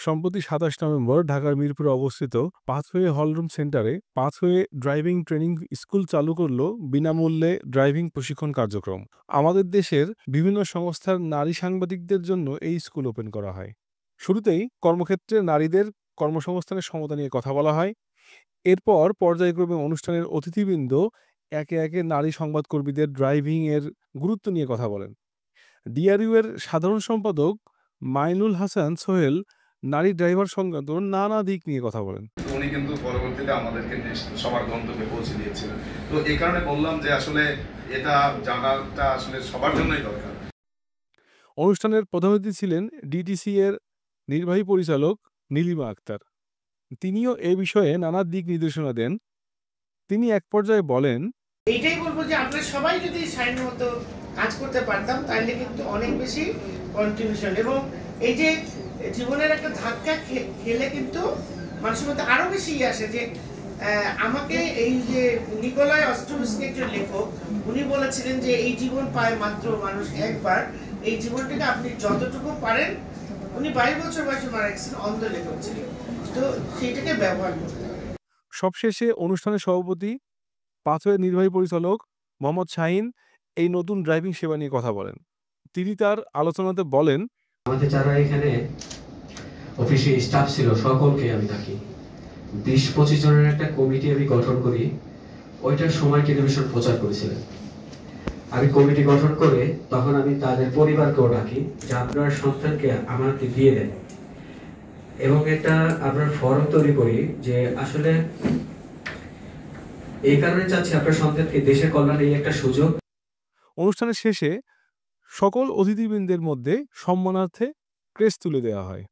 সম্প্রতি ২৭ নভেম্বর ঢাকার মিরপুরে অবস্থিত পাথওয়ে হলরুম সেন্টারে পাথওয়ে ড্রাইভিং ট্রেনিং স্কুল চালু করল বিনামূল্যে ড্রাইভিং প্রশিক্ষণ কার্যক্রম। আমাদের দেশের বিভিন্ন সংস্থার নারী সাংবাদিকদের জন্য এই স্কুল ওপেন করা হয়। শুরুতেই কর্মক্ষেত্রে নারীদের কর্মসংস্থানের সমতা নিয়ে কথা বলা হয়। এরপর পর্যায়ক্রমে অনুষ্ঠানের অতিথিবৃন্দ একে একে নারী সংবাদকর্মীদের ড্রাইভিং এর গুরুত্ব নিয়ে কথা বলেন। ডিআরইউ এর সাধারণ সম্পাদক মাইনুল হাসান সোহেল নারী ড্রাইভার সংক্রান্ত নানা দিক নিয়ে কথা বলেন। উনি কিন্তু পরবর্তীতে আমাদেরকে সবার গন্তব্যে পৌঁছে দিয়েছিলেন। তো এই কারণে বললাম যে আসলে এটা জানাটা আসলে সবার জন্যই দরকার। অনুষ্ঠানের প্রধান অতিথি ছিলেন ডিটিসি এর নির্বাহী পরিচালক নীলিমা আক্তার। তিনিও এ বিষয়ে নানা দিক নির্দেশনা দেন। তিনি এক পর্যায়ে বলেন, এইটাই বলবো যে আমরা সবাই যদি সাইনের মতো কাজ করতে পারতাম তাহলে কিন্তু অনেক বেশি কন্ট্রিবিউশন, এবং এই যে জীবনের একটা ধাক্কা খেলে কিন্তু মানুষের মধ্যে আরো বেশি আসে যে আমাকে এই যে নিকোলাই অস্ট্রোভিস্কি একজন লেখক, উনি বলেছিলেন যে এই জীবন পায় মাত্র মানুষ একবার, এই জীবনটাকে আপনি যতটুকু পারেন, উনি 22 বছর বয়সে মারা গেছেন, অন্ধ লেখক ছিলেন, তো সেইটাকে ব্যবহার করতে হবে। সবশেষে অনুষ্ঠানের সভাপতি পাথওয়ে নির্বাহী পরিচালক মোহাম্মদ শাহিন এই নতুন ড্রাইভিং সেবা নিয়ে কথা বলেন। তিনি তার আলোচনাতে বলেন, আমাদের যারা এখানে অফিসে স্টাফ ছিল সকলকে আমি ডাকি, 20-25 জনের একটা কমিটি আমি গঠন করি। ওইটার সময় টেলিভিশন প্রচার করেছিলেন। আমি কমিটি গঠন করে তখন আমি তাদের পরিবারকেও ডাকি যে আপনার সন্তানকে আমাকে দিয়ে দেন, এবং একটা আপনার ফরম তৈরি করি যে আসলে এই কারণে চাচ্ছি আপনার সন্তানকে দেশের কল্যাণে এই একটা সুযোগ। অনুষ্ঠানের শেষে সকল অতিথিবৃন্দের মধ্যে সম্মানার্থে ক্রেস্ট তুলে দেওয়া হয়।